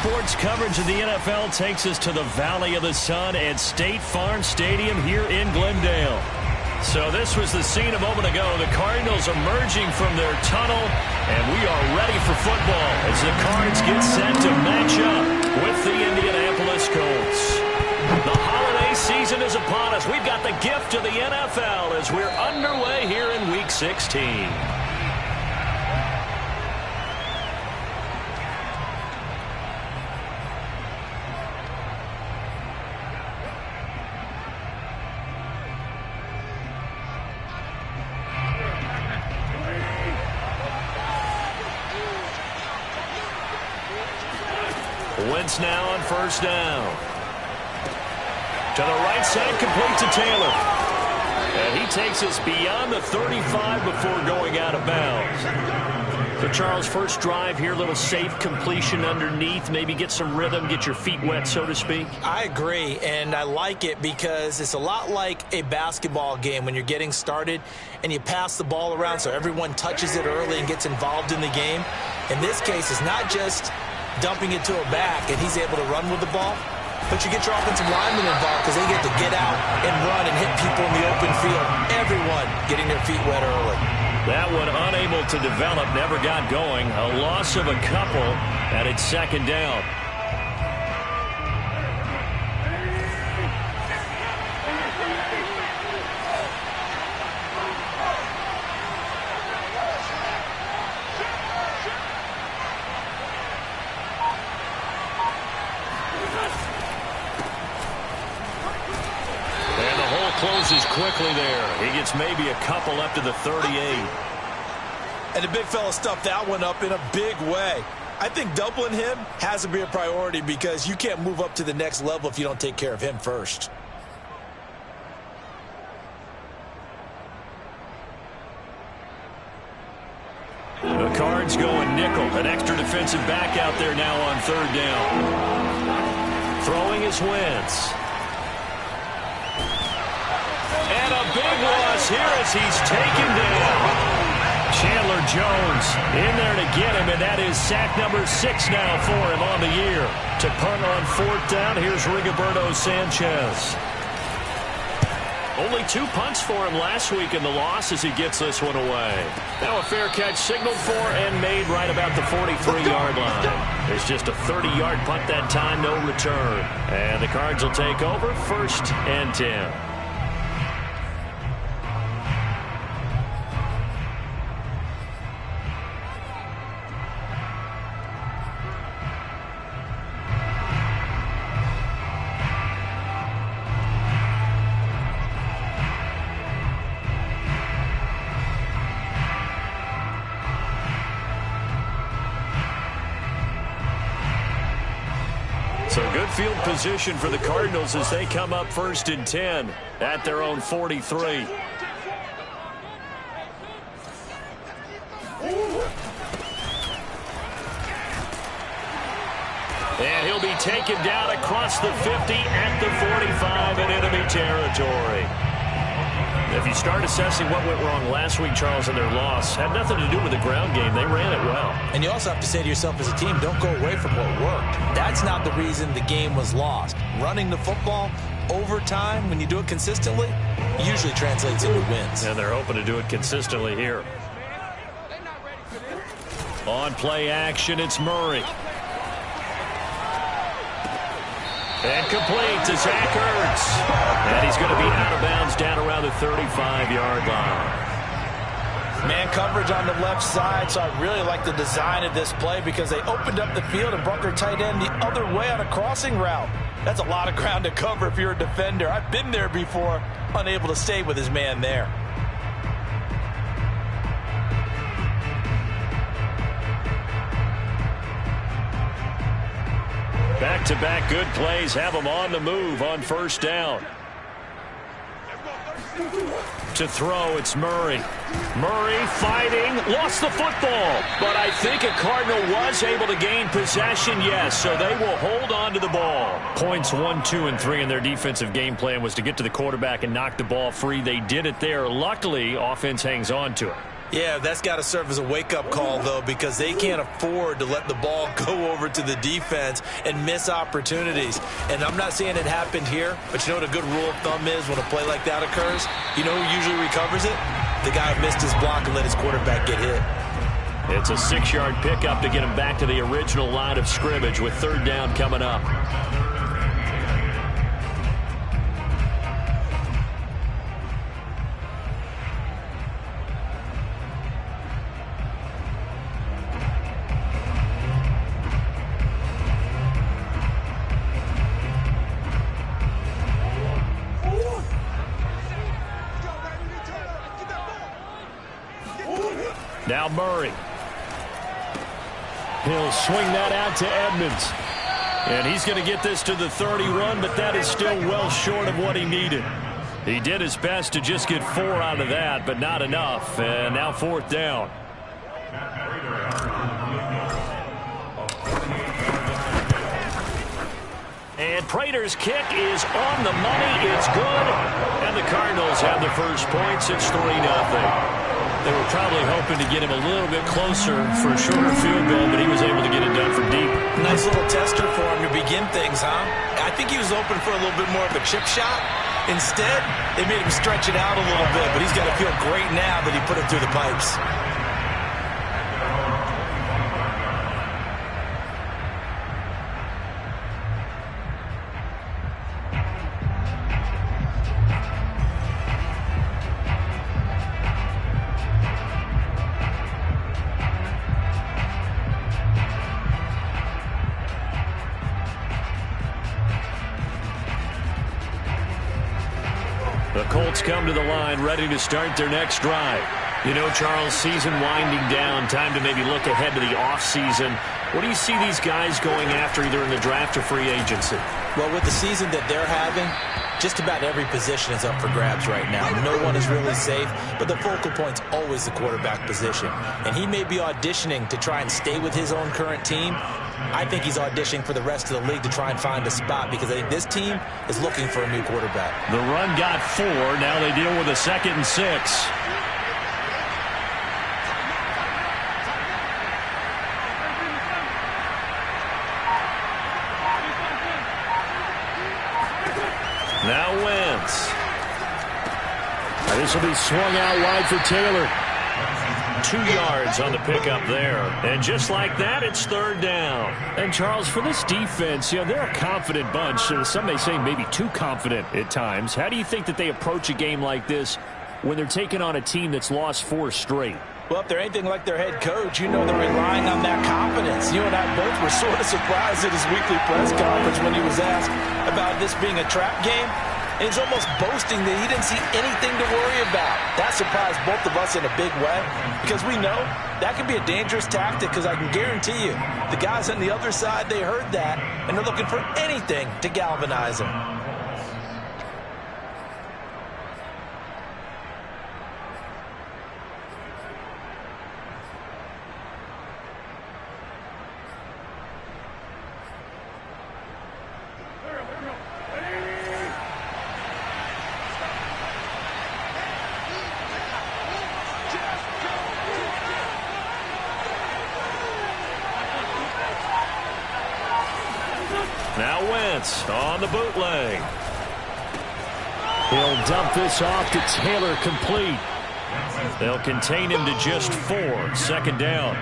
sports coverage of the NFL takes us to the Valley of the Sun at State Farm Stadium here in Glendale. So this was the scene a moment ago. The Cardinals emerging from their tunnel, and we are ready for football as the Cards get set to match up with the Indianapolis Colts. The holiday season is upon us. We've got the gift of the NFL as we're underway here in Week 16. Wentz now on first down. To the right side, complete to Taylor. And he takes us beyond the 35 before going out of bounds. So, Charles, first drive here, little safe completion underneath. Maybe get some rhythm, get your feet wet, so to speak. I agree, and I like it because it's a lot like a basketball game when you're getting started and you pass the ball around so everyone touches it early and gets involved in the game. In this case, it's not just dumping it to a back and he's able to run with the ball, but you get your offensive linemen involved because they get to get out and run and hit people in the open field. Everyone getting their feet wet early. That one unable to develop, never got going. A loss of a couple, and it's second down. Closes quickly there. He gets maybe a couple up to the 38. And the big fella stuffed that one up in a big way. I think doubling him has to be a priority because you can't move up to the next level if you don't take care of him first. The Cards going nickel. An extra defensive back out there now on third down. Throwing is Wentz. And a big loss here as he's taken down. Chandler Jones in there to get him, and that is sack number 6 now for him on the year. To punt on fourth down, here's Rigoberto Sanchez. Only 2 punts for him last week in the loss as he gets this one away. Now a fair catch signaled for and made right about the 43-yard line. It's just a 30-yard punt that time, no return. And the Cards will take over, 1st and 10. So good field position for the Cardinals as they come up 1st and 10 at their own 43. And he'll be taken down across the 50 at the 45 in enemy territory. If you start assessing what went wrong last week, Charles, in their loss, had nothing to do with the ground game. They ran it well. And you also have to say to yourself as a team, don't go away from what worked. That's not the reason the game was lost. Running the football over time, when you do it consistently, usually translates into wins. And they're hoping to do it consistently here. On play action, it's Murray. And complete to Zach Ertz. And he's going to be out of bounds down around the 35-yard line. Man coverage on the left side, so I really like the design of this play because they opened up the field and brought their tight end the other way on a crossing route. That's a lot of ground to cover if you're a defender. I've been there before, unable to stay with his man there. Back-to-back good plays have them on the move on first down. To throw, it's Murray. Murray fighting, lost the football. But I think a Cardinal was able to gain possession, yes, so they will hold on to the ball. Points 1, 2, and 3 in their defensive game plan was to get to the quarterback and knock the ball free. They did it there. Luckily, offense hangs on to it. Yeah, that's got to serve as a wake-up call, though, because they can't afford to let the ball go over to the defense and miss opportunities. And I'm not saying it happened here, but you know what a good rule of thumb is when a play like that occurs? You know who usually recovers it? The guy who missed his block and let his quarterback get hit. It's a 6-yard pickup to get him back to the original line of scrimmage with third down coming up. Now Murray. He'll swing that out to Edmonds. And he's going to get this to the 31, but that is still well short of what he needed. He did his best to just get 4 out of that, but not enough. And now fourth down. And Prater's kick is on the money. It's good. And the Cardinals have the first points. It's 3-0. They were probably hoping to get him a little bit closer for a shorter field goal, but he was able to get it done from deep. Nice little tester for him to begin things, huh? I think he was open for a little bit more of a chip shot. Instead, they made him stretch it out a little bit, but he's got to feel great now that he put it through the pipes. The Colts come to the line ready to start their next drive. You know, Charles, season winding down, time to maybe look ahead to the offseason. What do you see these guys going after either in the draft or free agency? Well, with the season that they're having, just about every position is up for grabs right now. No one is really safe, but the focal point's always the quarterback position. And he may be auditioning to try and stay with his own current team. I think he's auditioning for the rest of the league to try and find a spot because I think this team is looking for a new quarterback. The run got 4. Now they deal with a 2nd and 6. Now Wentz. This will be swung out wide for Taylor. 2 yards on the pickup there. And just like that, it's third down. And, Charles, for this defense, you know, they're a confident bunch. Some may say maybe too confident at times. How do you think that they approach a game like this when they're taking on a team that's lost 4 straight? Well, if they're anything like their head coach, you know they're relying on that confidence. You and I both were sort of surprised at his weekly press conference when he was asked about this being a trap game. And he's almost boasting that he didn't see anything to worry about. That surprised both of us in a big way because we know that can be a dangerous tactic because I can guarantee you the guys on the other side, they heard that, and they're looking for anything to galvanize them. Now Wentz on the bootleg. He'll dump this off to Taylor, complete. They'll contain him to just 4. 2nd down.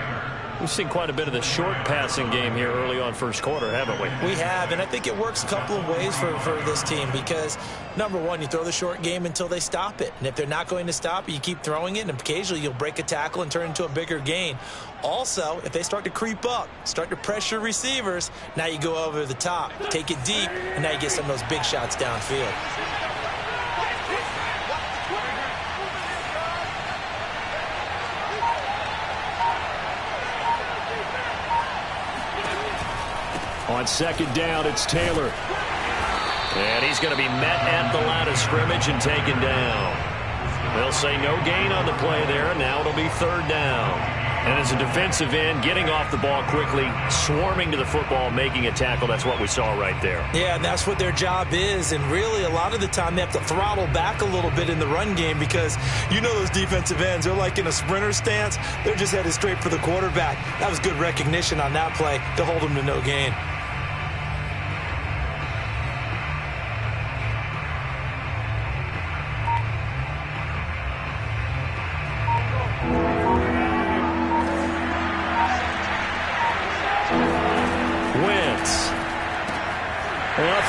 We've seen quite a bit of the short passing game here early on first quarter, haven't we? We have, and I think it works a couple of ways for this team because, number one, you throw the short game until they stop it. And if they're not going to stop it, you keep throwing it, and occasionally you'll break a tackle and turn into a bigger gain. Also, if they start to creep up, start to pressure receivers, now you go over the top, take it deep, and now you get some of those big shots downfield. On 2nd down, it's Taylor. And he's going to be met at the line of scrimmage and taken down. They'll say no gain on the play there, and now it'll be third down. And as a defensive end, getting off the ball quickly, swarming to the football, making a tackle, that's what we saw right there. Yeah, and that's what their job is. And really, a lot of the time, they have to throttle back a little bit in the run game because you know those defensive ends, they're like in a sprinter stance. They're just headed straight for the quarterback. That was good recognition on that play to hold them to no gain.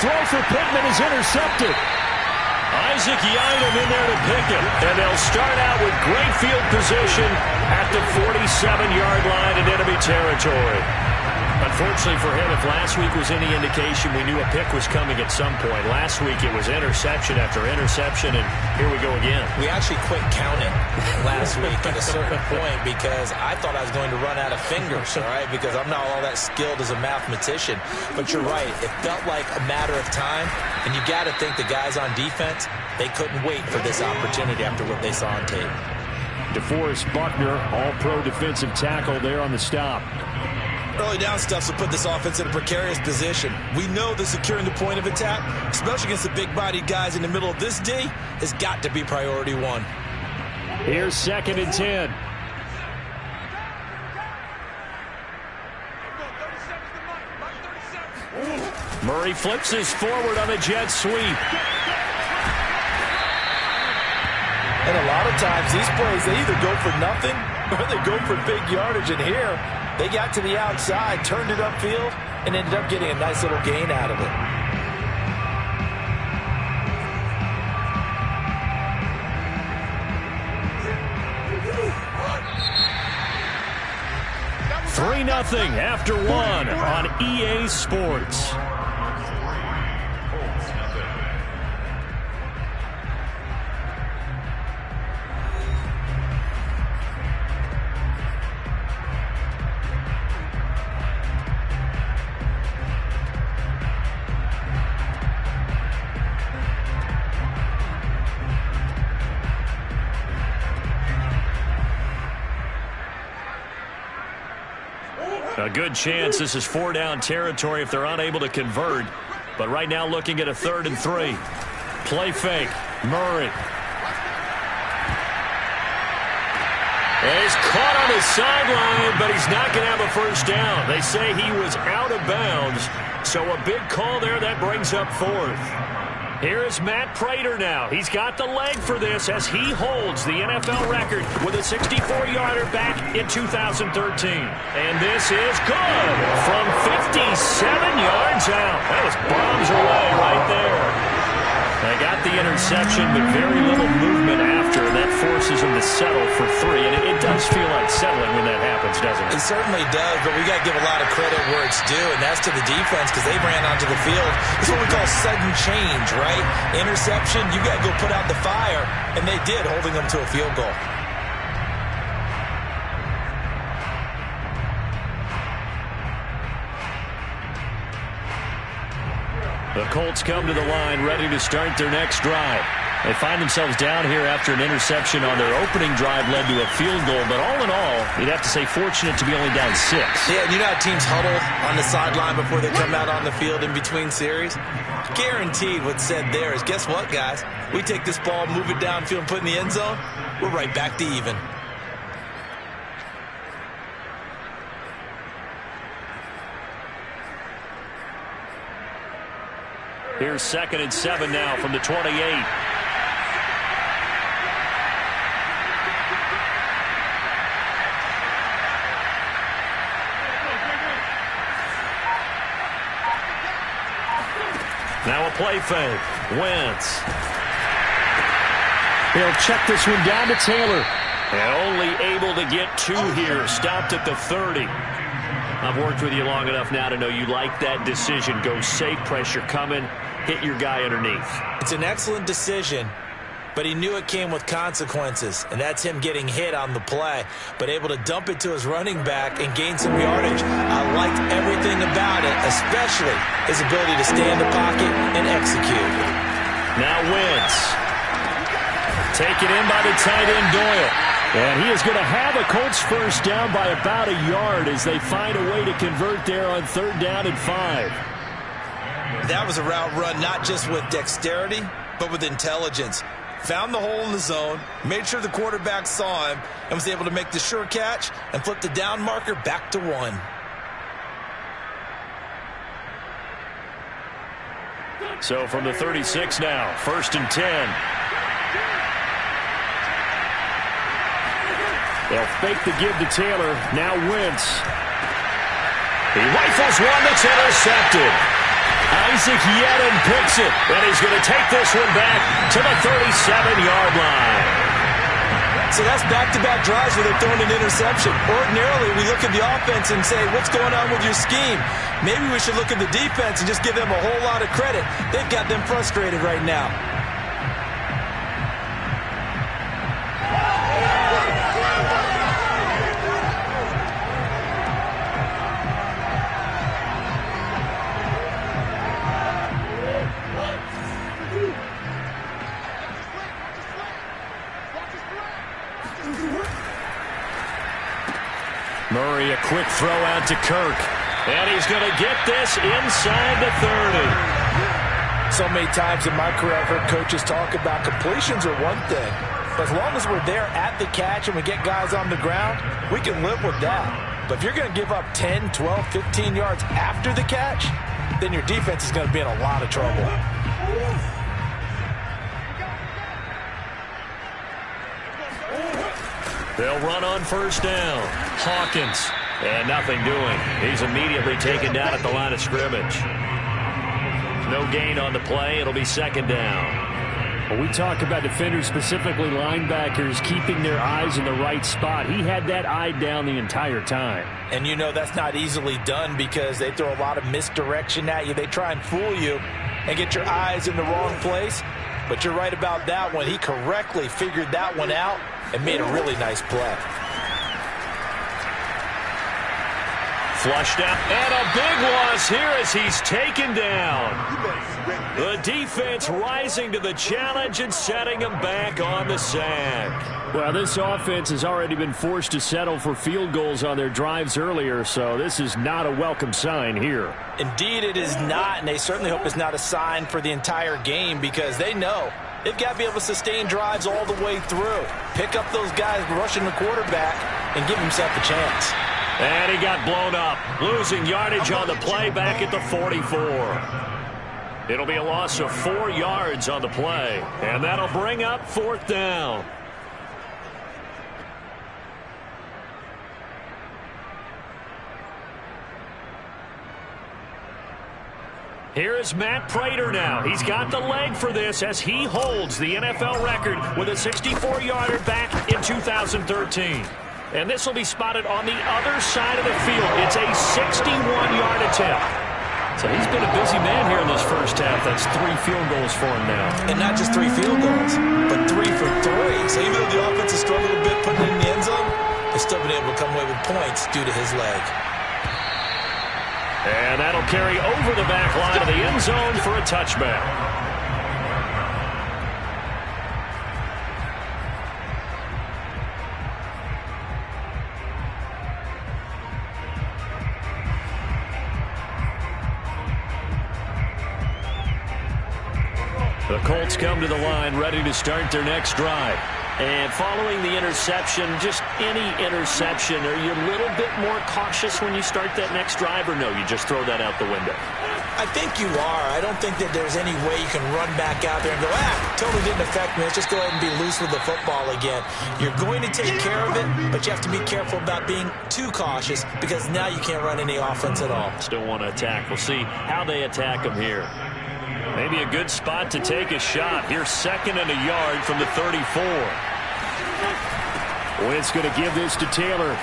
Throw for Pittman is intercepted. Isaac Yiadom in there to pick it. And they'll start out with great field position at the 47-yard line in enemy territory. Unfortunately for him, if last week was any indication, we knew a pick was coming at some point. Last week it was interception after interception, and here we go again. We actually quit counting last week at a certain point because I thought I was going to run out of fingers, all right, because I'm not all that skilled as a mathematician. But you're right. It felt like a matter of time, and you got to think the guys on defense, they couldn't wait for this opportunity after what they saw on tape. DeForest Buckner, all-pro defensive tackle there on the stop. Early down stuff will put this offense in a precarious position. We know that securing the point of attack, especially against the big-bodied guys in the middle of this D, has got to be priority one. Here's 2nd and 10. Murray flips this forward on a jet sweep. And a lot of times, these plays, they either go for nothing or they go for big yardage. And here, they got to the outside, turned it upfield, and ended up getting a nice little gain out of it. Three 3-0 after one on EA Sports. A good chance this is 4-down territory if they're unable to convert. But right now looking at a 3rd and 3. Play fake. Murray. He's caught on the sideline, but he's not going to have a first down. They say he was out of bounds. So a big call there that brings up 4th. Here is Matt Prater now. He's got the leg for this as he holds the NFL record with a 64-yarder back in 2013. And this is good from 57 yards out. That was bombs away right there. They got the interception, but very little movement after, and that forces them to settle for 3. And it does feel like settling when that happens, doesn't it? It certainly does, but we got to give a lot of credit where it's due, and that's to the defense because they ran onto the field. It's what we call sudden change, right? Interception, you got to go put out the fire, and they did, holding them to a field goal. The Colts come to the line ready to start their next drive. They find themselves down here after an interception on their opening drive led to a field goal. But all in all, you'd have to say fortunate to be only down 6. Yeah, and you know how teams huddle on the sideline before they come out on the field in between series? Guaranteed what's said there is, guess what, guys? We take this ball, move it downfield, and put it in the end zone, we're right back to even. Here's 2nd and 7 now from the 28. Now a play fake. Wentz. He'll check this one down to Taylor. And only able to get 2 here. Stopped at the 30. I've worked with you long enough now to know you like that decision. Go safe, pressure coming, hit your guy underneath. It's an excellent decision, but he knew it came with consequences, and that's him getting hit on the play, but able to dump it to his running back and gain some yardage. I liked everything about it, especially his ability to stay in the pocket and execute. Now Wentz. Taken in by the tight end Doyle. And he is going to have a Colts first down by about a yard as they find a way to convert there on 3rd down and 5. That was a route run not just with dexterity, but with intelligence. Found the hole in the zone, made sure the quarterback saw him, and was able to make the sure catch and flip the down marker back to 1. So from the 36 now, 1st and 10. They'll fake the give to Taylor. Now Wentz. He rifles one that's intercepted. Isaac Yedden picks it, and he's going to take this one back to the 37-yard line. So that's back-to-back drives where they're throwing an interception. Ordinarily, we look at the offense and say, what's going on with your scheme? Maybe we should look at the defense and just give them a whole lot of credit. They've got them frustrated right now. Murray, a quick throw out to Kirk. And he's going to get this inside the 30. So many times in my career I've heard coaches talk about completions are one thing. But as long as we're there at the catch and we get guys on the ground, we can live with that. But if you're going to give up 10, 12, 15 yards after the catch, then your defense is going to be in a lot of trouble. They'll run on 1st down. Hawkins. And nothing doing. He's immediately taken down at the line of scrimmage. No gain on the play. It'll be 2nd down. Well, we talk about defenders, specifically linebackers, keeping their eyes in the right spot. He had that eye down the entire time. And you know that's not easily done because they throw a lot of misdirection at you. They try and fool you and get your eyes in the wrong place. But you're right about that one. He correctly figured that one out and made a really nice play. Flushed out, and a big loss here as he's taken down. The defense rising to the challenge and setting him back on the sack. Well, this offense has already been forced to settle for field goals on their drives earlier, so this is not a welcome sign here. Indeed, it is not, and they certainly hope it's not a sign for the entire game because they know they've got to be able to sustain drives all the way through. Pick up those guys rushing the quarterback and give himself a chance. And he got blown up, losing yardage on the play back at the 44. It'll be a loss of 4 yards on the play, and that'll bring up 4th down. Here is Matt Prater now. He's got the leg for this as he holds the NFL record with a 64-yarder back in 2013. And this will be spotted on the other side of the field. It's a 61-yard attempt. So he's been a busy man here in this first half. That's 3 field goals for him now. And not just 3 field goals, but 3 for 3. So even though the offense has struggled a bit putting it in the end zone, they've still been able to come away with points due to his leg. And that'll carry over the back line of the end zone for a touchback. The Colts come to the line ready to start their next drive. And following the interception, just any interception, are you a little bit more cautious when you start that next drive, or no, you just throw that out the window? I think you are. I don't think that there's any way you can run back out there and go, totally didn't affect me. Let's just go ahead and be loose with the football again. You're going to take care of it, but you have to be careful about being too cautious because now you can't run any offense at all. Still want to attack. We'll see how they attack them here. Maybe a good spot to take a shot. Here's 2nd and a yard from the 34. Wentz going to give this to Taylor.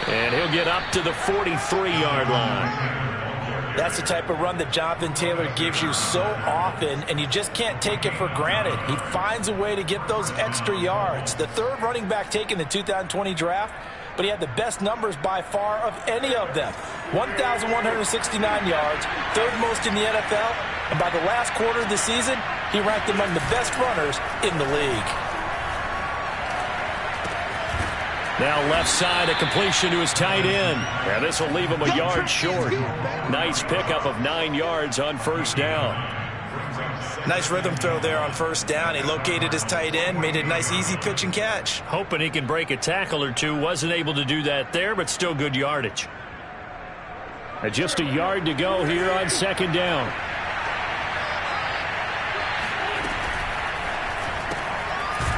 And he'll get up to the 43-yard line. That's the type of run that Jonathan Taylor gives you so often, and you just can't take it for granted. He finds a way to get those extra yards. The 3rd running back taken in the 2020 draft, but he had the best numbers by far of any of them. 1,169 yards, 3rd most in the NFL, and by the last quarter of the season, he ranked among the best runners in the league. Now left side, a completion to his tight end. And this will leave him a yard short. Nice pickup of 9 yards on first down. Nice rhythm throw there on first down. He located his tight end, made it a nice easy pitch and catch. Hoping he can break a tackle or two. Wasn't able to do that there, but still good yardage. And just a yard to go here on second down.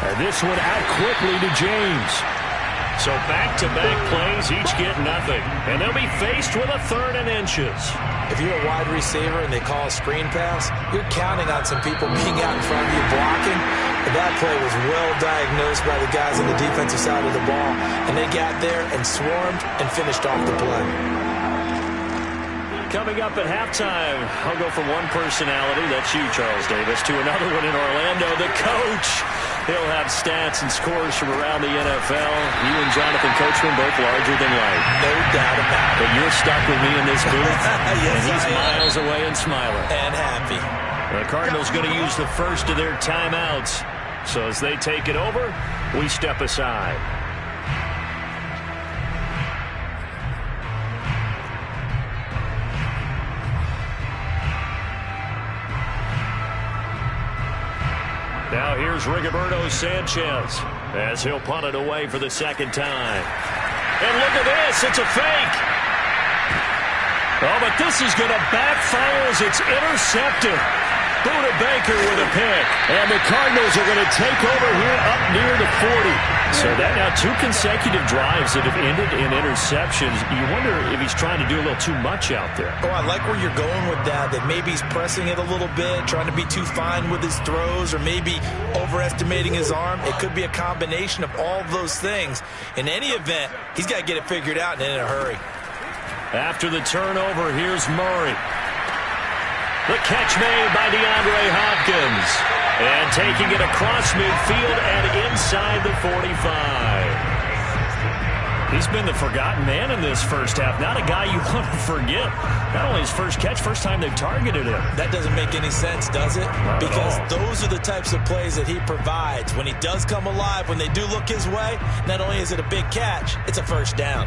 And this one out quickly to James. So back-to-back plays, each get nothing. And they'll be faced with a 3rd and inches. If you're a wide receiver and they call a screen pass, you're counting on some people being out in front of you blocking. But that play was well diagnosed by the guys on the defensive side of the ball. And they got there and swarmed and finished off the play. Coming up at halftime, I'll go from one personality, that's you, Charles Davis, to another one in Orlando, the coach. He'll have stats and scores from around the NFL. You and Jonathan Coachman both larger than life. No doubt about it. But you're stuck with me in this booth. Yes, and he's miles away and smiling. And happy. The Cardinals going to use the first of their timeouts. So as they take it over, we step aside. Now here's Rigoberto Sanchez as he'll punt it away for the second time. And look at this, it's a fake. Oh, but this is going to backfire as it's intercepted. Buda Baker with a pick. And the Cardinals are going to take over here up near the 40. So that now 2 consecutive drives that have ended in interceptions. You wonder if he's trying to do a little too much out there. Oh, I like where you're going with that maybe he's pressing it a little bit, trying to be too fine with his throws, or maybe overestimating his arm. It could be a combination of all of those things. In any event, he's got to get it figured out and in a hurry. After the turnover, here's Murray. The catch made by DeAndre Hopkins. And taking it across midfield and inside the 45. He's been the forgotten man in this first half. Not a guy you want to forget. Not only his first catch, first time they've targeted him. That doesn't make any sense, does it? Not because at all. Those are the types of plays that he provides. When he does come alive, when they do look his way, not only is it a big catch, it's a first down.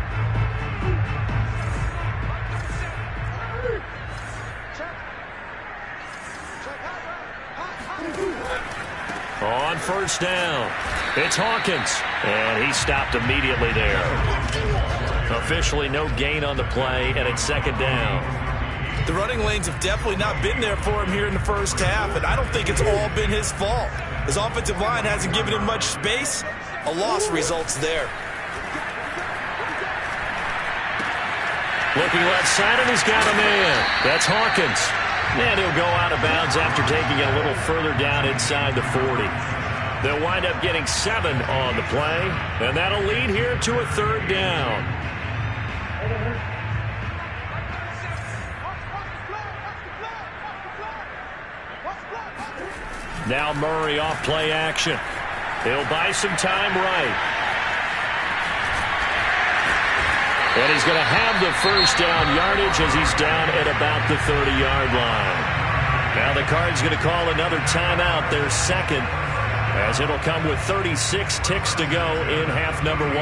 On first down, it's Hawkins, and he stopped immediately there. Officially no gain on the play, and it's second down. The running lanes have definitely not been there for him here in the first half, and I don't think it's all been his fault. His offensive line hasn't given him much space. A loss results there. Looking left side, and he's got a man. That's Hawkins. And he'll go out of bounds after taking it a little further down inside the 40. They'll wind up getting 7 on the play, and that'll lead here to a 3rd down. Now Murray off play action. He'll buy some time right. And he's going to have the first down yardage as he's down at about the 30-yard line. Now the Cards going to call another timeout, their second, as it'll come with 36 ticks to go in half number 1.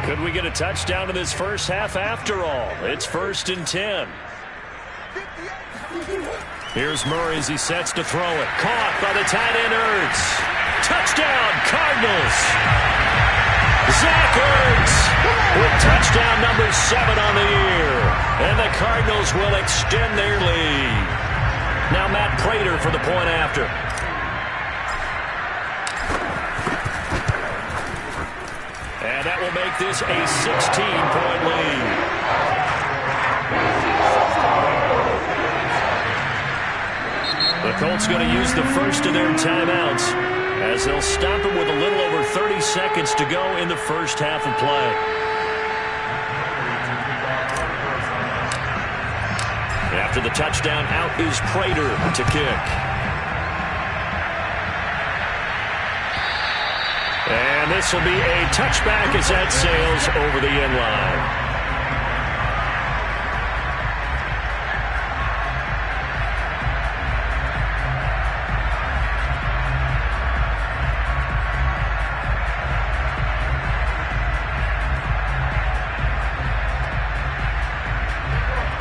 Could we get a touchdown in this first half after all? It's 1st and 10. Here's Murray as he sets to throw it. Caught by the tight end Ertz. Touchdown, Cardinals. Zach Ertz with touchdown number 7 on the year. And the Cardinals will extend their lead. Now Matt Prater for the point after. And that will make this a 16-point lead. The Colts going to use the first of their timeouts as they'll stop him with a little over 30 seconds to go in the first half of play. After the touchdown, out is Prater to kick. And this this will be a touchback as that sails over the end line.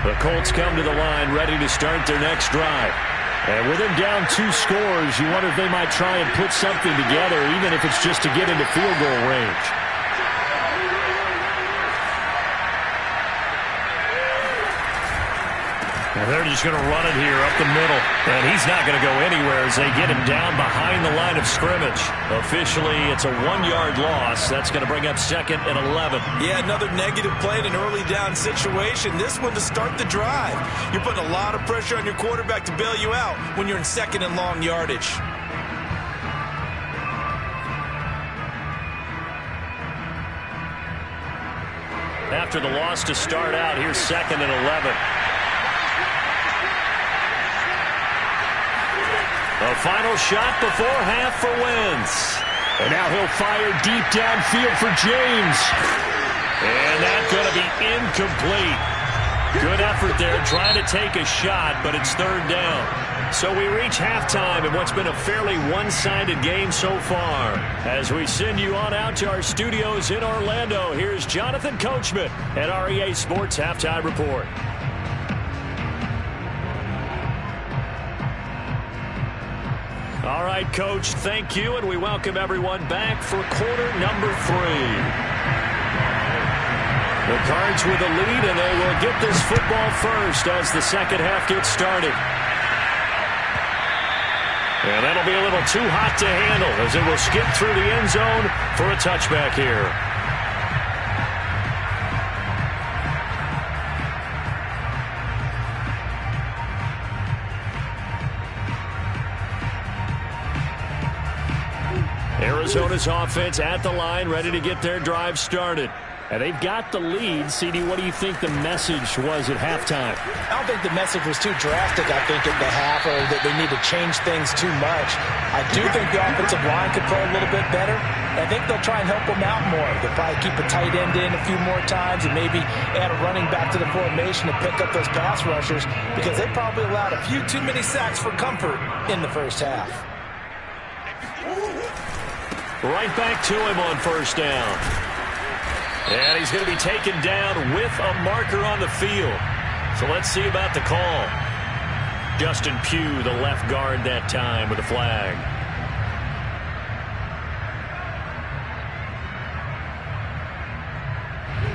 The Colts come to the line ready to start their next drive. And with them down 2 scores, you wonder if they might try and put something together, even if it's just to get into field goal range. And they're just going to run it here up the middle. And he's not going to go anywhere as they get him down behind the line of scrimmage. Officially, it's a 1-yard loss. That's going to bring up 2nd and 11. Yeah, another negative play in an early down situation. This one to start the drive. You're putting a lot of pressure on your quarterback to bail you out when you're in 2nd and long yardage. After the loss to start out, here's 2nd and 11. The final shot before half for Wentz. And now he'll fire deep downfield for James. And that's going to be incomplete. Good effort there trying to take a shot, but it's 3rd down. So we reach halftime in what's been a fairly one-sided game so far. As we send you on out to our studios in Orlando, here's Jonathan Coachman at REA Sports Halftime Report. All right, Coach, thank you, and we welcome everyone back for quarter number 3. The Cards with a lead, and they will get this football first as the second half gets started. And that'll be a little too hot to handle as it will skip through the end zone for a touchback here. Arizona's offense at the line, ready to get their drive started. And they've got the lead. CD, what do you think the message was at halftime? I don't think the message was too drastic, I think, at the half, or that they need to change things too much. I do think the offensive line could play a little bit better. I think they'll try and help them out more. They'll probably keep a tight end in a few more times and maybe add a running back to the formation to pick up those pass rushers, because they probably allowed a few too many sacks for comfort in the first half. Right back to him on 1st down. And he's going to be taken down with a marker on the field. So let's see about the call. Justin Pugh, the left guard that time with a flag.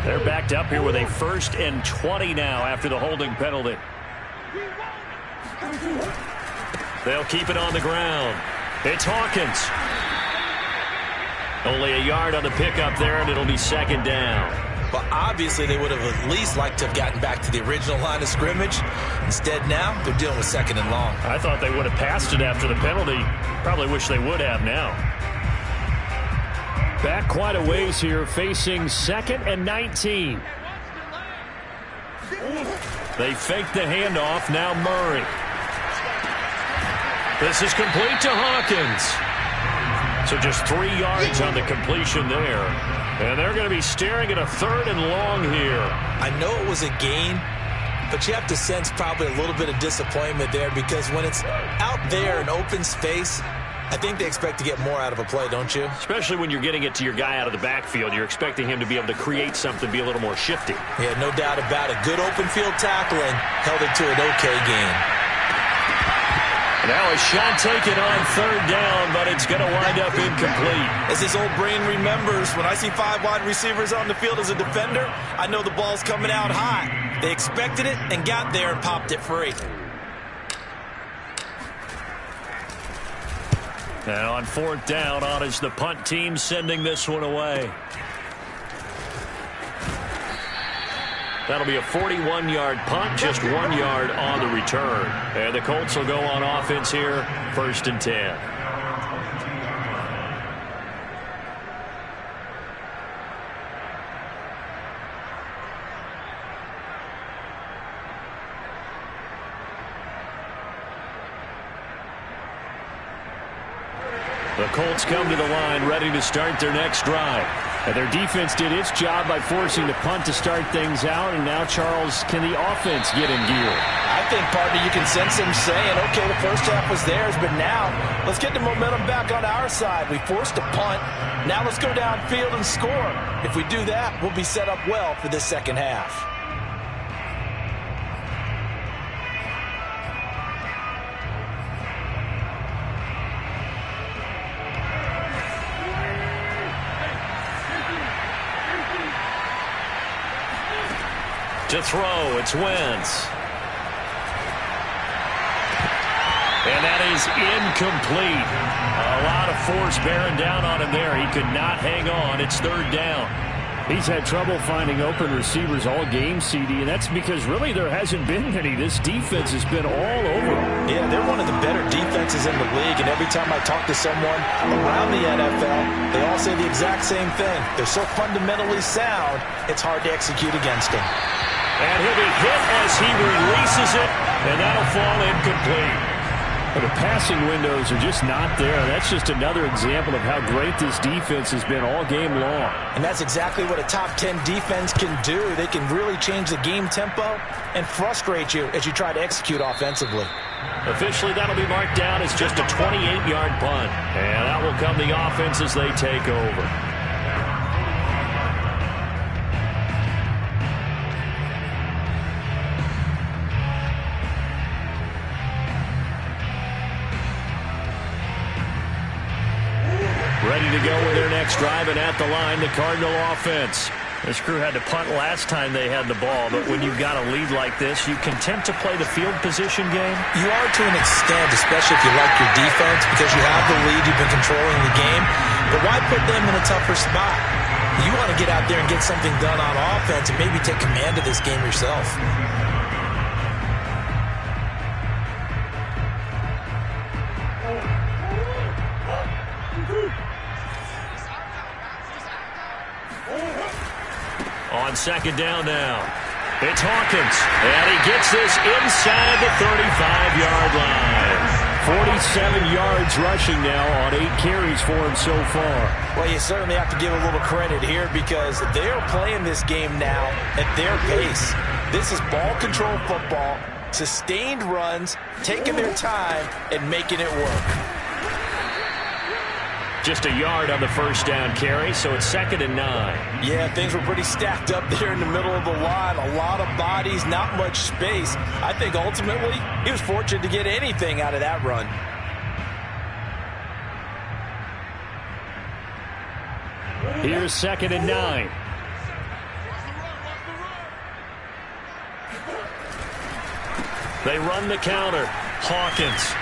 They're backed up here with a 1st and 20 now after the holding penalty. They'll keep it on the ground. It's Hawkins. Only a yard on the pickup there, and it'll be 2nd down. Well, obviously, they would have at least liked to have gotten back to the original line of scrimmage. Instead, now, they're dealing with 2nd and long. I thought they would have passed it after the penalty. Probably wish they would have now. Back quite a ways here, facing 2nd and 19. They fake the handoff, now Murray. This is complete to Hawkins. So just 3 yards on the completion there. And they're going to be staring at a 3rd and long here. I know it was a gain, but you have to sense probably a little bit of disappointment there, because when it's out there in open space, I think they expect to get more out of a play, don't you? Especially when you're getting it to your guy out of the backfield. You're expecting him to be able to create something, be a little more shifty. Yeah, no doubt about it. Good open field tackle and held it to an okay gain. Now a shot taken on 3rd down, but it's going to wind up incomplete. As his old brain remembers, when I see 5 wide receivers on the field as a defender, I know the ball's coming out hot. They expected it and got there and popped it free. Now on 4th down, on is the punt team sending this one away. That'll be a 41-yard punt, just 1 yard on the return. And the Colts will go on offense here, 1st and 10. The The Colts come to the line ready to start their next drive. And their defense did its job by forcing the punt to start things out. And now, Charles, can the offense get in gear? I think, partner, you can sense him saying, okay, the first half was theirs, but now let's get the momentum back on our side. We forced a punt. Now let's go downfield and score. If we do that, we'll be set up well for this second half. To throw, it's Wentz. And that is incomplete. A lot of force bearing down on him there. He could not hang on. It's third down. He's had trouble finding open receivers all game, CD, and that's because really there hasn't been many. This defense has been all over. Yeah, they're one of the better defenses in the league, and every time I talk to someone around the NFL, they all say the exact same thing. They're so fundamentally sound, it's hard to execute against them. And he'll be hit as he releases it, and that'll fall incomplete. But the passing windows are just not there. That's just another example of how great this defense has been all game long. And that's exactly what a top 10 defense can do. They can really change the game tempo and frustrate you as you try to execute offensively. Officially, that'll be marked down as just a 28-yard punt. And that will come the offense as they take over. Ready to go with their next drive, and at the line, the Cardinal offense. This crew had to punt last time they had the ball, but when you've got a lead like this, you content to play the field position game? You are to an extent, especially if you like your defense, because you have the lead, you've been controlling the game. But why put them in a tougher spot? You want to get out there and get something done on offense and maybe take command of this game yourself. On second down now, it's Hawkins, and he gets this inside the 35-yard line. 47 yards rushing now on 8 carries for him so far. Well, you certainly have to give a little credit here because they're playing this game now at their pace. This is ball control football, sustained runs, taking their time, and making it work. Just a yard on the first down carry, so it's 2nd and 9. Yeah, things were pretty stacked up there in the middle of the line. A lot of bodies, not much space. I think ultimately he was fortunate to get anything out of that run. Here's 2nd and 9. They run the counter. Hawkins.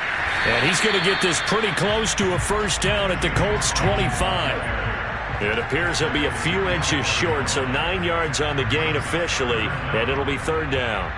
And he's going to get this pretty close to a first down at the Colts' 25. It appears he'll be a few inches short, so 9 yards on the gain officially, and it'll be third down.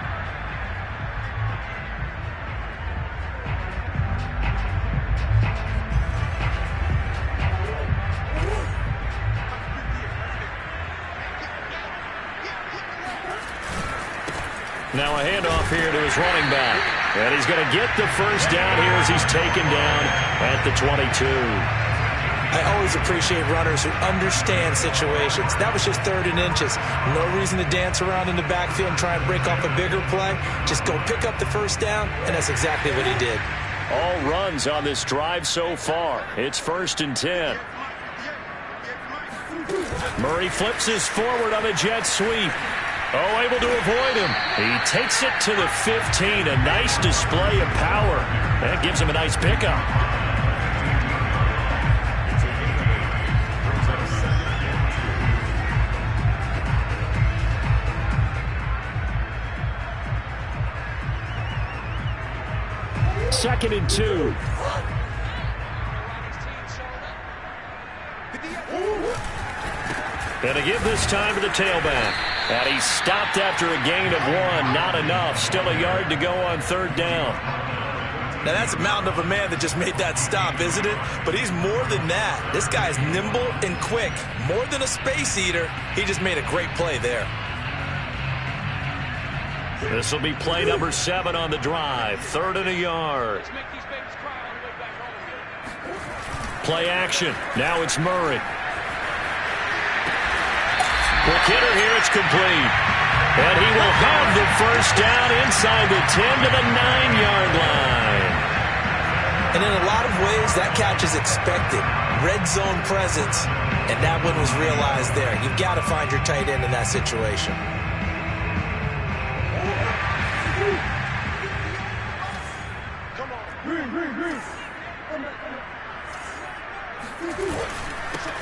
Now a handoff here to his running back. And he's going to get the first down here as he's taken down at the 22. I always appreciate runners who understand situations. That was just 3rd and inches. No reason to dance around in the backfield and try and break off a bigger play. Just go pick up the first down, and that's exactly what he did. All runs on this drive so far. It's 1st and 10. Murray flips his forward on a jet sweep. Oh, able to avoid him. He takes it to the 15. A nice display of power. That gives him a nice pickup. Second and 2. And to give this time to the tailback. And he stopped after a gain of 1. Not enough. Still a yard to go on third down. Now, that's a mountain of a man that just made that stop, isn't it? But he's more than that. This guy's nimble and quick. More than a space eater. He just made a great play there. This will be play number 7 on the drive. 3rd and a yard. Play action. Now it's Murray. Quick hitter here. It's complete. And he will have the first down inside the 10 to the 9-yard line. And in a lot of ways, that catch is expected. Red zone presence, and that one was realized there. You've got to find your tight end in that situation.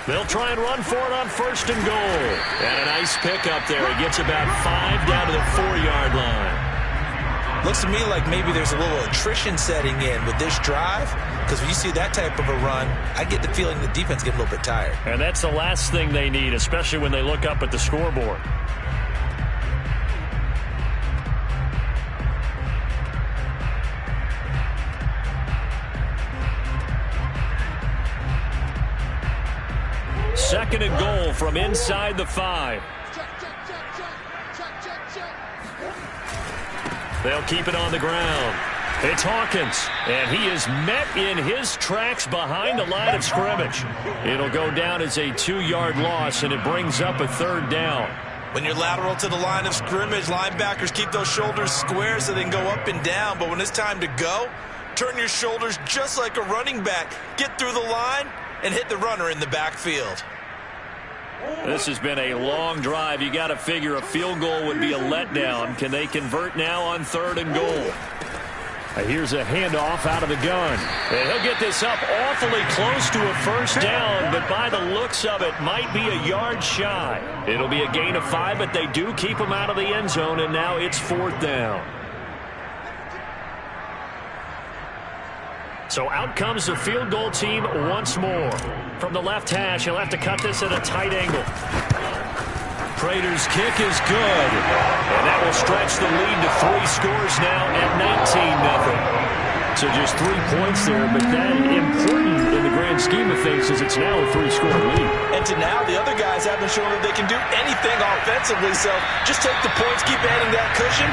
They'll try and run for it on 1st and goal. And a nice pickup there. He gets about 5 down to the 4-yard line. Looks to me like maybe there's a little attrition setting in with this drive, because when you see that type of a run, I get the feeling the defense gets a little bit tired. And that's the last thing they need, especially when they look up at the scoreboard. Second and goal from inside the 5. They'll keep it on the ground. It's Hawkins, and he is met in his tracks behind the line of scrimmage. It'll go down as a 2-yard loss, and it brings up a 3rd down. When you're lateral to the line of scrimmage, linebackers keep those shoulders square so they can go up and down. But when it's time to go, turn your shoulders just like a running back. Get through the line and hit the runner in the backfield. This has been a long drive. You got to figure a field goal would be a letdown. Can they convert now on 3rd and goal? Here's a handoff out of the gun. And he'll get this up awfully close to a 1st down, but by the looks of it, might be a yard shy. It'll be a gain of 5, but they do keep him out of the end zone, and now it's 4th down. So out comes the field goal team once more. From the left hash, he'll have to cut this at a tight angle. Prater's kick is good. And that will stretch the lead to 3 scores now at 19-0. So just 3 points there, but that important in the grand scheme of things is it's now a 3-score lead. And to now, the other guys haven't shown that they can do anything offensively, so just take the points, keep adding that cushion,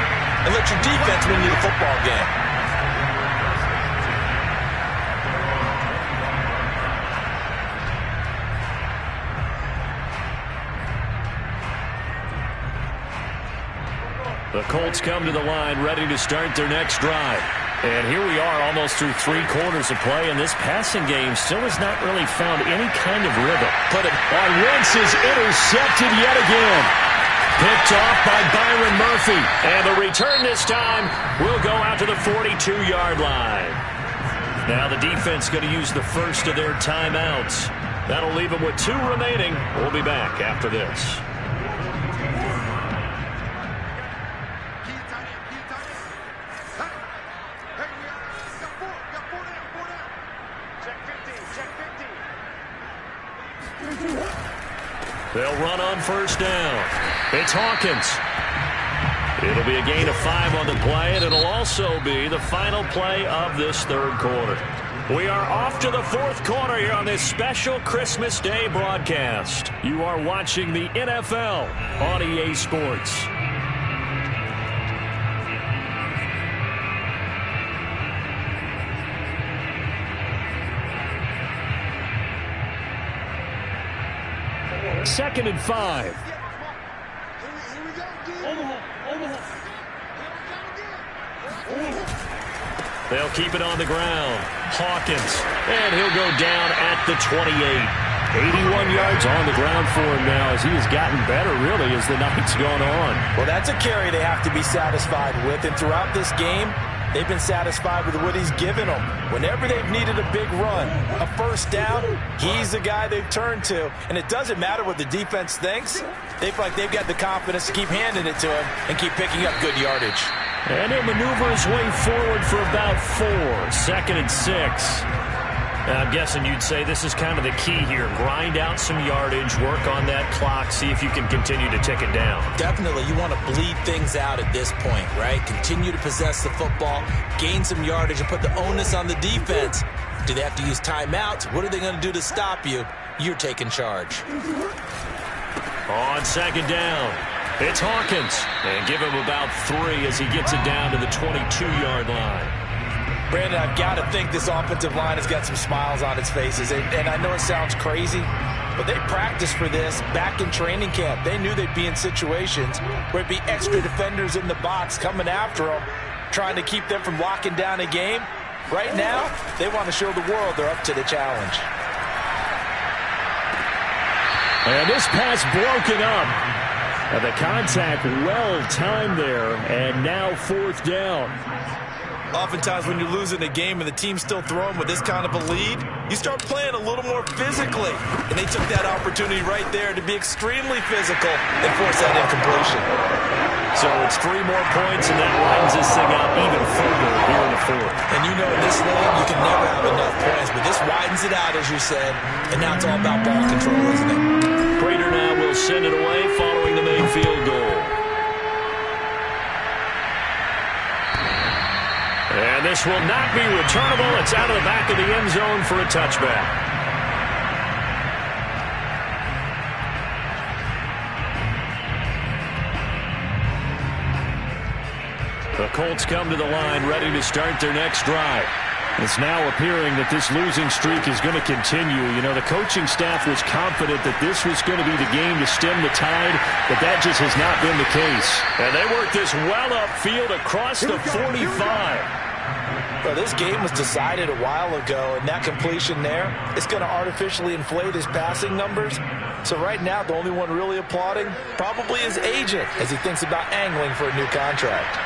and let your defense win you the football game. The Colts come to the line ready to start their next drive. And here we are almost through 3 quarters of play, and this passing game still has not really found any kind of rhythm. But on Wentz is intercepted yet again. Picked off by Byron Murphy. And the return this time will go out to the 42-yard line. Now the defense going to use the first of their timeouts. That'll leave them with 2 remaining. We'll be back after this. They'll run on 1st down. It's Hawkins. It'll be a gain of 5 on the play, and it'll also be the final play of this 3rd quarter. We are off to the 4th quarter here on this special Christmas Day broadcast. You are watching the NFL on EA Sports. Second and 5. They'll keep it on the ground. Hawkins. And he'll go down at the 28. 81 yards on the ground for him now as he has gotten better, really, as the night's gone on. Well, that's a carry they have to be satisfied with. And throughout this game, they've been satisfied with what he's given them. Whenever they've needed a big run, a 1st down, he's the guy they've turned to. And it doesn't matter what the defense thinks. They feel like they've got the confidence to keep handing it to him and keep picking up good yardage. And he'll maneuver his way forward for about 4. 2nd and 6. I'm guessing you'd say this is kind of the key here. Grind out some yardage, work on that clock, see if you can continue to tick it down. Definitely, you want to bleed things out at this point, right? Continue to possess the football, gain some yardage, and put the onus on the defense. Do they have to use timeouts? What are they going to do to stop you? You're taking charge. On 2nd down, it's Hawkins. And give him about 3 as he gets it down to the 22-yard line. Brandon, I've got to think this offensive line has got some smiles on its faces. And I know it sounds crazy, but they practiced for this back in training camp. They knew they'd be in situations where it'd be extra defenders in the box coming after them, trying to keep them from locking down a game. Right now, they want to show the world they're up to the challenge. And this pass broken up. And the contact well-timed there, and now fourth down. Oftentimes when you're losing a game and the team's still throwing with this kind of a lead, you start playing a little more physically. And they took that opportunity right there to be extremely physical and force that incompletion. So it's 3 more points, and that widens this thing out even further here in the fourth. And you know in this league, you can never have enough points, but this widens it out, as you said, and now it's all about ball control, isn't it? Prater now will send it away following the main field goal. And this will not be returnable. It's out of the back of the end zone for a touchback. The Colts come to the line ready to start their next drive. It's now appearing that this losing streak is going to continue. You know, the coaching staff was confident that this was going to be the game to stem the tide, but that just has not been the case. And they work this well upfield across the 45. Well, this game was decided a while ago, and that completion there is going to artificially inflate his passing numbers. So right now, the only one really applauding probably his agent as he thinks about angling for a new contract.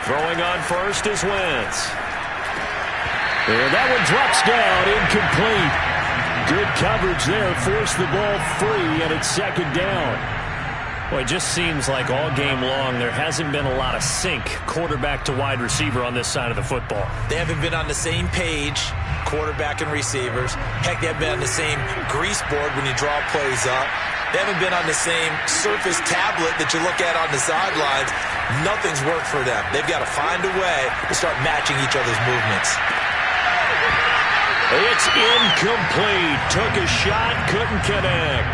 Throwing on first is Wentz. And that one drops down, incomplete. Good coverage there, forced the ball free, and it's second down. Well, it just seems like all game long there hasn't been a lot of sync quarterback to wide receiver on this side of the football. They haven't been on the same page, quarterback and receivers. Heck, they haven't been on the same grease board when you draw plays up. They haven't been on the same Surface tablet that you look at on the sidelines. Nothing's worked for them. They've got to find a way to start matching each other's movements. It's incomplete. Took a shot, couldn't connect.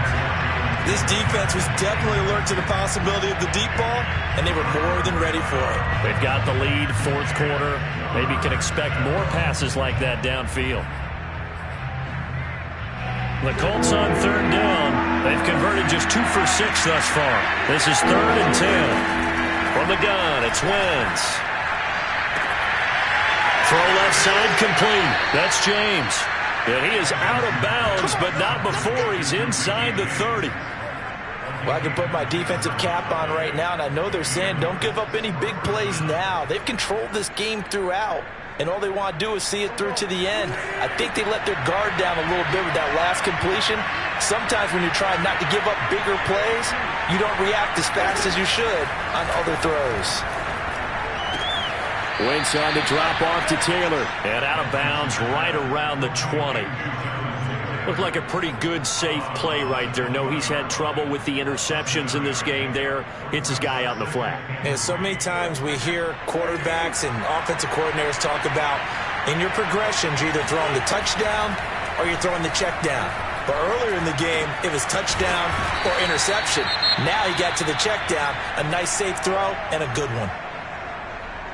This defense was definitely alert to the possibility of the deep ball, and they were more than ready for it. They've got the lead, fourth quarter. Maybe can expect more passes like that downfield. The Colts on third down. They've converted just 2 for 6 thus far. This is 3rd and 10. From the gun, it's Wentz. Throw left side complete. That's James. And he is out of bounds, but not before he's inside the 30. Well, I can put my defensive cap on right now, and I know they're saying don't give up any big plays now. They've controlled this game throughout, and all they want to do is see it through to the end. I think they let their guard down a little bit with that last completion. Sometimes when you're trying not to give up bigger plays, you don't react as fast as you should on other throws. Wentz on the drop off to Taylor. And out of bounds right around the 20. Looked like a pretty good, safe play right there. No, he's had trouble with the interceptions in this game there. Hits his guy out in the flat. And so many times we hear quarterbacks and offensive coordinators talk about in your progressions, you're either throwing the touchdown or you're throwing the check down. But earlier in the game, it was touchdown or interception. Now he got to the check down, a nice safe throw, and a good one.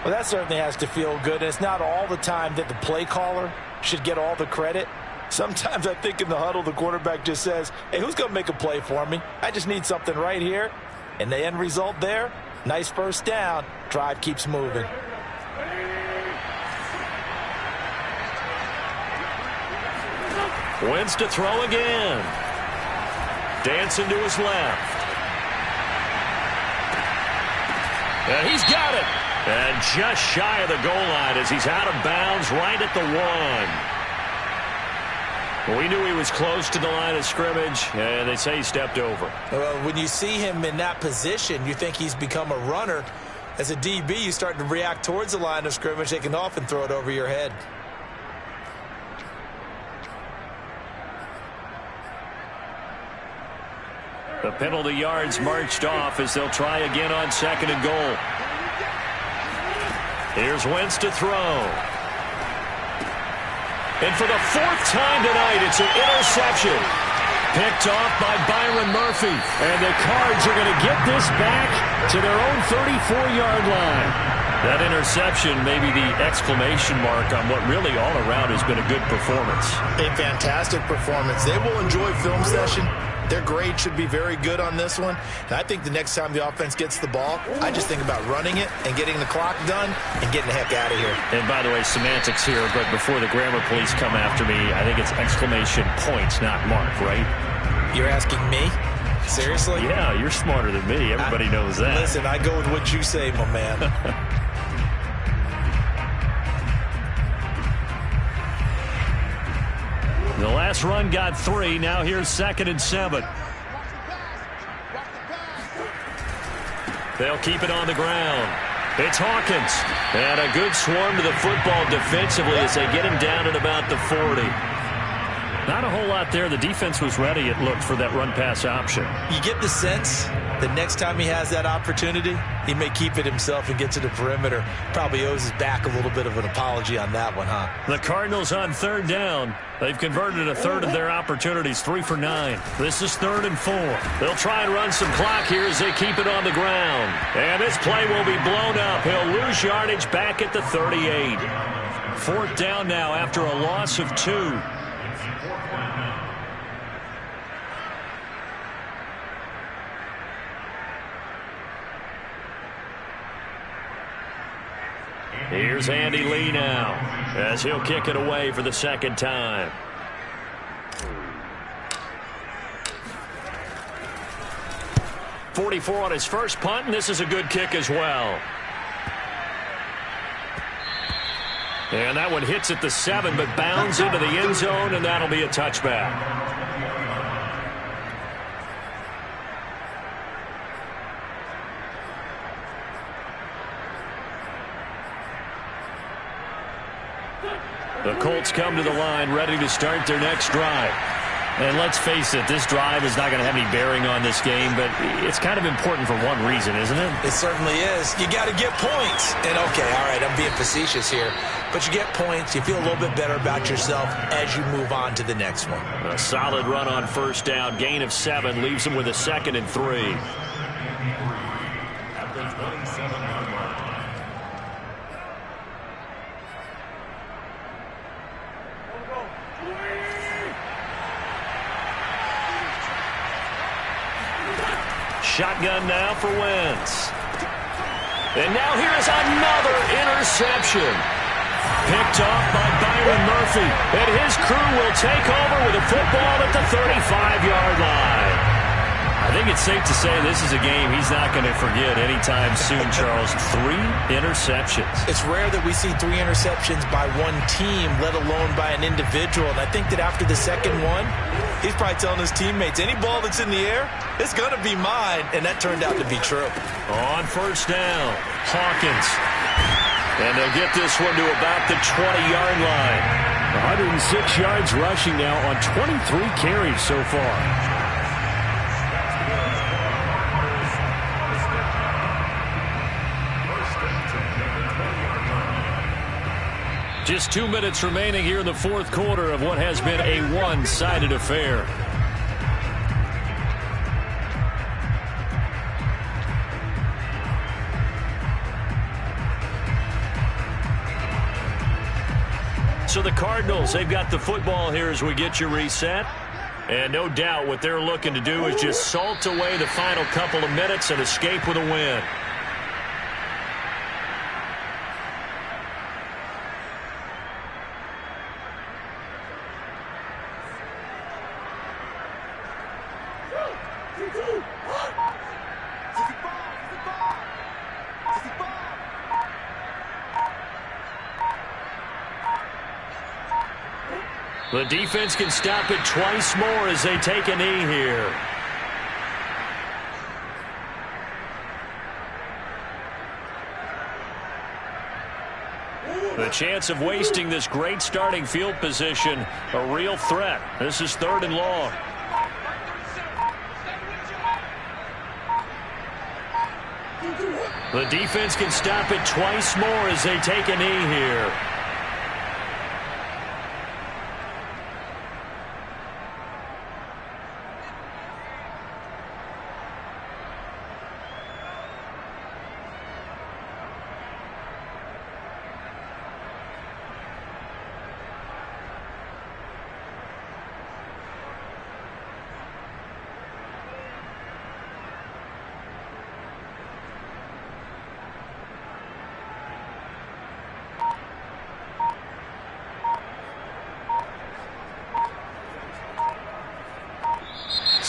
Well, that certainly has to feel good. And it's not all the time that the play caller should get all the credit. Sometimes I think in the huddle, the quarterback just says, hey, who's going to make a play for me? I just need something right here. And the end result there, nice first down. Drive keeps moving. Wentz to throw again. Dancing to his left. And he's got it. And just shy of the goal line as he's out of bounds right at the 1. We knew he was close to the line of scrimmage, and they say he stepped over. Well, when you see him in that position, you think he's become a runner. As a DB, you start to react towards the line of scrimmage. They can often throw it over your head. The penalty yards marched off as they'll try again on 2nd and goal. Here's Wentz to throw. And for the 4th time tonight, it's an interception. Picked off by Byron Murphy. And the Cards are going to get this back to their own 34-yard line. That interception may be the exclamation mark on what really all around has been a good performance. A fantastic performance. They will enjoy film session. Their grade should be very good on this one. And I think the next time the offense gets the ball, I just think about running it and getting the clock done and getting the heck out of here. And by the way, semantics here, but before the grammar police come after me, I think it's exclamation points, not mark, right? You're asking me? Seriously? Yeah, you're smarter than me. Everybody knows that. Listen, I go with what you say, my man. The last run got 3. Now here's 2nd and 7. They'll keep it on the ground. It's Hawkins. And a good swarm to the football defensively as they get him down at about the 40. Not a whole lot there. The defense was ready, it looked, for that run-pass option. You get the sense that next time he has that opportunity, he may keep it himself and get to the perimeter. Probably owes his back a little bit of an apology on that one, huh? The Cardinals on 3rd down. They've converted a third of their opportunities, 3 for 9. This is 3rd and 4. They'll try and run some clock here as they keep it on the ground. And this play will be blown up. He'll lose yardage back at the 38. 4th down now after a loss of 2. Here's Andy Lee now as he'll kick it away for the 2nd time. .44 on his first punt, and this is a good kick as well. And that one hits at the 7, but bounds into the end zone, and that'll be a touchback. The Colts come to the line, ready to start their next drive. And let's face it, this drive is not going to have any bearing on this game, but it's kind of important for one reason, isn't it? It certainly is. You got to get points. And, okay, all right, I'm being facetious here. But you get points, you feel a little bit better about yourself as you move on to the next one. A solid run on 1st down. Gain of 7 leaves them with a 2nd and 3. Shotgun now for Wentz. And now here's another interception. Picked off by Byron Murphy. And his crew will take over with a football at the 35-yard line. I think it's safe to say this is a game he's not going to forget anytime soon, Charles. 3 interceptions. It's rare that we see 3 interceptions by one team, let alone by an individual. And I think that after the 2nd one, he's probably telling his teammates, any ball that's in the air, it's going to be mine. And that turned out to be true. On 1st down, Hawkins. And they'll get this one to about the 20-yard line. 106 yards rushing now on 23 carries so far. Just 2 minutes remaining here in the 4th quarter of what has been a one-sided affair. So the Cardinals, they've got the football here as we get you reset. And no doubt what they're looking to do is just salt away the final couple of minutes and escape with a win. The defense can stop it twice more as they take a knee here. The chance of wasting this great starting field position, a real threat. This is 3rd and long. The defense can stop it twice more as they take a knee here.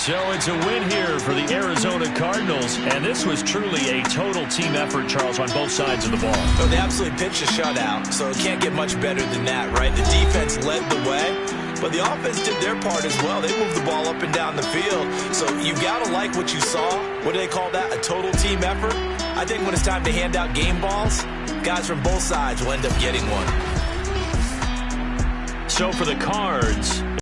So it's a win here for the Arizona Cardinals, and this was truly a total team effort, Charles, on both sides of the ball. Oh, they absolutely pitched a shutout, so it can't get much better than that, right? The defense led the way, but the offense did their part as well. They moved the ball up and down the field, so you got to like what you saw. What do they call that? A total team effort? I think when it's time to hand out game balls, guys from both sides will end up getting one. So for the Cards,